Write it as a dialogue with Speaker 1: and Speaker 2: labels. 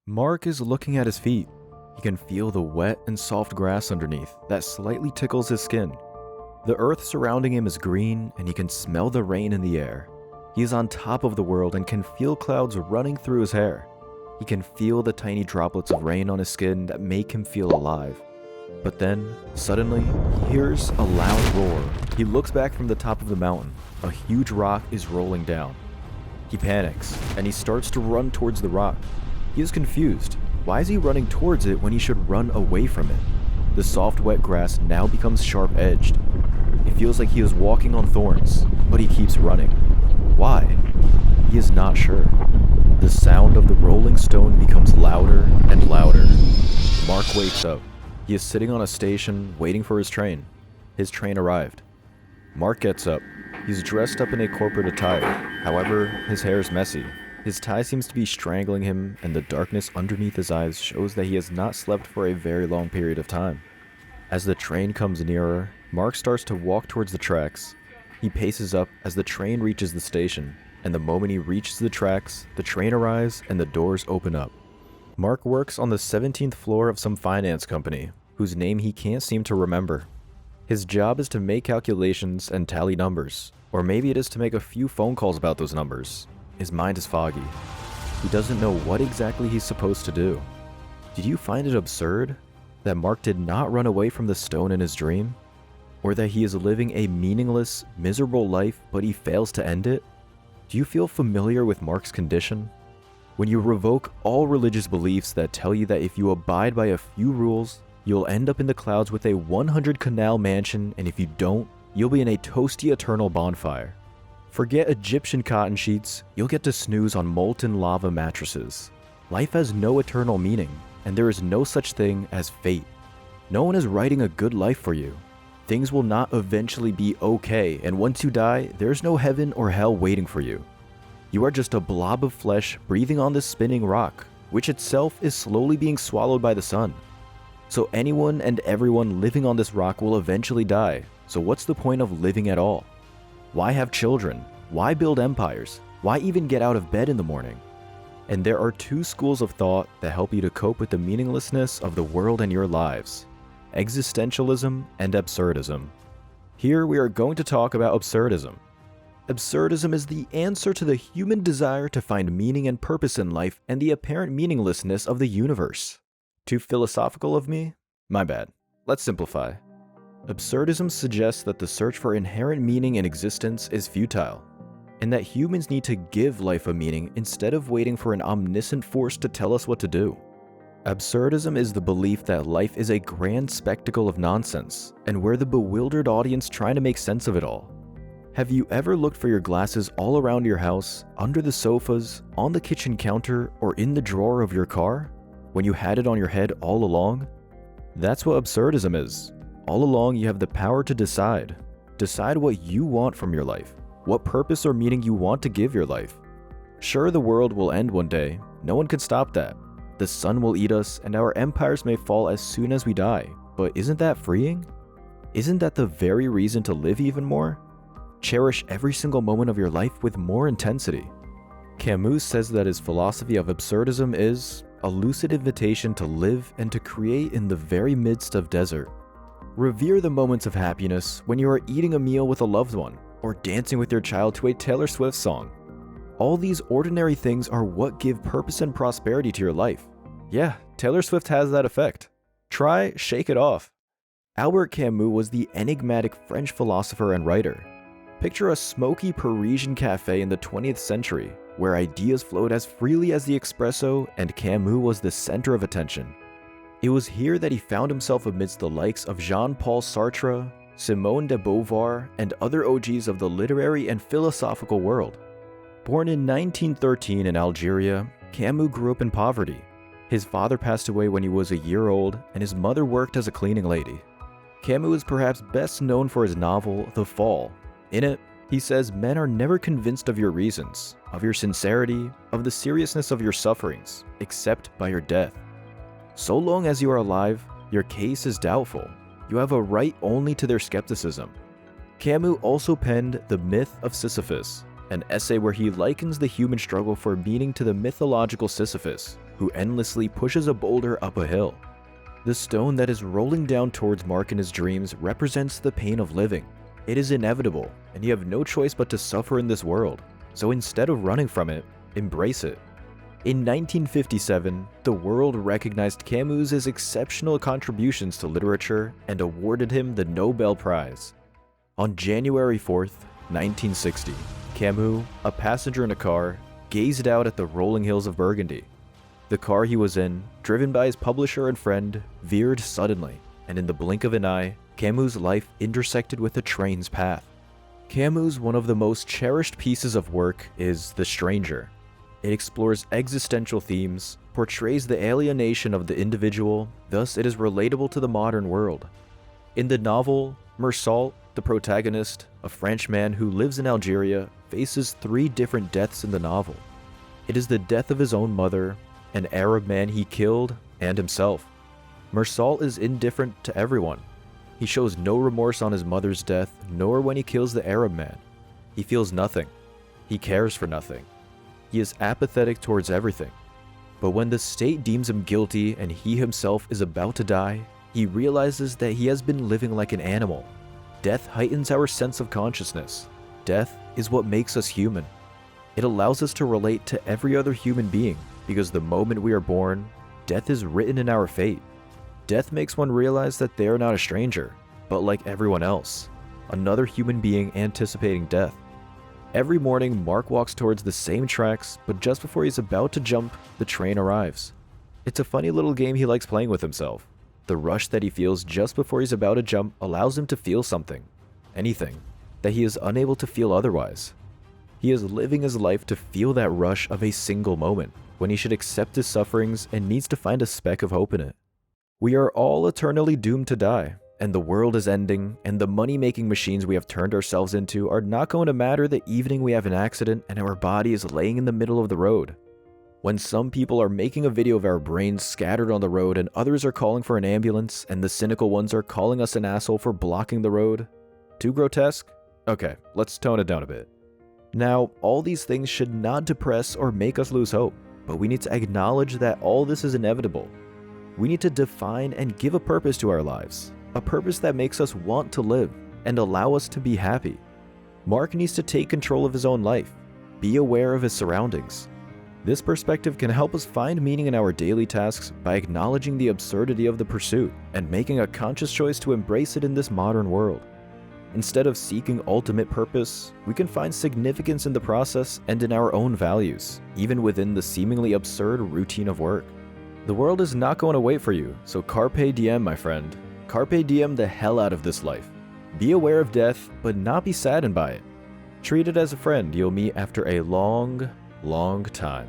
Speaker 1: Mark is looking at his feet. He can feel the wet and soft grass underneath that slightly tickles his skin. The earth surrounding him is green, and he can smell the rain in the air. He is on top of the world and can feel clouds running through his hair. He can feel the tiny droplets of rain on his skin that make him feel alive. But then, suddenly, he hears a loud roar. He looks back from the top of the mountain. A huge rock is rolling down. He panics, and he starts to run towards the rock. He is confused. Why is he running towards it when he should run away from it? The soft, wet grass now becomes sharp-edged. It feels like he is walking on thorns, but he keeps running. Why? He is not sure. The sound of the rolling stone becomes louder and louder. Mark wakes up. He is sitting on a station waiting for his train. His train arrived. Mark gets up. He's dressed up in a corporate attire. However, his hair is messy. His tie seems to be strangling him, and the darkness underneath his eyes shows that he has not slept for a very long period of time. As the train comes nearer, Mark starts to walk towards the tracks. He paces up as the train reaches the station, and the moment he reaches the tracks, the train arrives and the doors open up. Mark works on the 17th floor of some finance company, whose name he can't seem to remember. His job is to make calculations and tally numbers, or maybe it is to make a few phone calls about those numbers. His mind is foggy. He doesn't know what exactly he's supposed to do. Did you find it absurd that Mark did not run away from the stone in his dream? Or that he is living a meaningless, miserable life, but he fails to end it? Do you feel familiar with Mark's condition? When you revoke all religious beliefs that tell you that if you abide by a few rules, you'll end up in the clouds with a 100-canal mansion, and if you don't, you'll be in a toasty eternal bonfire. Forget Egyptian cotton sheets, you'll get to snooze on molten lava mattresses. Life has no eternal meaning, and there is no such thing as fate. No one is writing a good life for you. Things will not eventually be okay, and once you die, there's no heaven or hell waiting for you. You are just a blob of flesh breathing on this spinning rock, which itself is slowly being swallowed by the sun. So anyone and everyone living on this rock will eventually die, so what's the point of living at all? Why have children? Why build empires? Why even get out of bed in the morning? And there are two schools of thought that help you to cope with the meaninglessness of the world and your lives: existentialism and absurdism. Here we are going to talk about absurdism. Absurdism is the answer to the human desire to find meaning and purpose in life and the apparent meaninglessness of the universe. Too philosophical of me? My bad. Let's simplify. Absurdism suggests that the search for inherent meaning in existence is futile, and that humans need to give life a meaning instead of waiting for an omniscient force to tell us what to do. Absurdism is the belief that life is a grand spectacle of nonsense, and we're the bewildered audience trying to make sense of it all. Have you ever looked for your glasses all around your house, under the sofas, on the kitchen counter, or in the drawer of your car, when you had it on your head all along? That's what absurdism is. All along, you have the power to decide. Decide what you want from your life, what purpose or meaning you want to give your life. Sure, the world will end one day. No one can stop that. The sun will eat us, and our empires may fall as soon as we die. But isn't that freeing? Isn't that the very reason to live even more? Cherish every single moment of your life with more intensity. Camus says that his philosophy of absurdism is a lucid invitation to live and to create in the very midst of desert. Revere the moments of happiness when you are eating a meal with a loved one, or dancing with your child to a Taylor Swift song. All these ordinary things are what give purpose and prosperity to your life. Yeah, Taylor Swift has that effect. Try Shake It Off. Albert Camus was the enigmatic French philosopher and writer. Picture a smoky Parisian cafe in the 20th century, where ideas flowed as freely as the espresso, and Camus was the center of attention. It was here that he found himself amidst the likes of Jean-Paul Sartre, Simone de Beauvoir, and other OGs of the literary and philosophical world. Born in 1913 in Algeria, Camus grew up in poverty. His father passed away when he was a year old, and his mother worked as a cleaning lady. Camus is perhaps best known for his novel, The Fall. In it, he says men are never convinced of your reasons, of your sincerity, of the seriousness of your sufferings, except by your death. So long as you are alive, your case is doubtful. You have a right only to their skepticism. Camus also penned The Myth of Sisyphus, an essay where he likens the human struggle for meaning to the mythological Sisyphus, who endlessly pushes a boulder up a hill. The stone that is rolling down towards Mark in his dreams represents the pain of living. It is inevitable, and you have no choice but to suffer in this world. So instead of running from it, embrace it. In 1957, the world recognized Camus' exceptional contributions to literature and awarded him the Nobel Prize. On January 4th, 1960, Camus, a passenger in a car, gazed out at the rolling hills of Burgundy. The car he was in, driven by his publisher and friend, veered suddenly, and in the blink of an eye, Camus' life intersected with a train's path. Camus' one of the most cherished pieces of work is The Stranger. It explores existential themes, portrays the alienation of the individual, thus it is relatable to the modern world. In the novel, Meursault, the protagonist, a French man who lives in Algeria, faces 3 different deaths in the novel. It is the death of his own mother, an Arab man he killed, and himself. Meursault is indifferent to everyone. He shows no remorse on his mother's death, nor when he kills the Arab man. He feels nothing. He cares for nothing. He is apathetic towards everything. But when the state deems him guilty and he himself is about to die, he realizes that he has been living like an animal. Death heightens our sense of consciousness. Death is what makes us human. It allows us to relate to every other human being, because the moment we are born, death is written in our fate. Death makes one realize that they are not a stranger, but like everyone else, another human being anticipating death. Every morning, Mark walks towards the same tracks, but just before he's about to jump, the train arrives. It's a funny little game he likes playing with himself. The rush that he feels just before he's about to jump allows him to feel something, anything, that he is unable to feel otherwise. He is living his life to feel that rush of a single moment, when he should accept his sufferings and needs to find a speck of hope in it. We are all eternally doomed to die, and the world is ending, and the money-making machines we have turned ourselves into are not going to matter the evening we have an accident and our body is laying in the middle of the road. When some people are making a video of our brains scattered on the road and others are calling for an ambulance and the cynical ones are calling us an asshole for blocking the road. Too grotesque? Okay, let's tone it down a bit. Now, all these things should not depress or make us lose hope, but we need to acknowledge that all this is inevitable. We need to define and give a purpose to our lives, a purpose that makes us want to live and allow us to be happy. Mark needs to take control of his own life, be aware of his surroundings. This perspective can help us find meaning in our daily tasks by acknowledging the absurdity of the pursuit and making a conscious choice to embrace it in this modern world. Instead of seeking ultimate purpose, we can find significance in the process and in our own values, even within the seemingly absurd routine of work. The world is not going to wait for you, so carpe diem, my friend. Carpe diem the hell out of this life. Be aware of death, but not be saddened by it. Treat it as a friend you'll meet after a long time.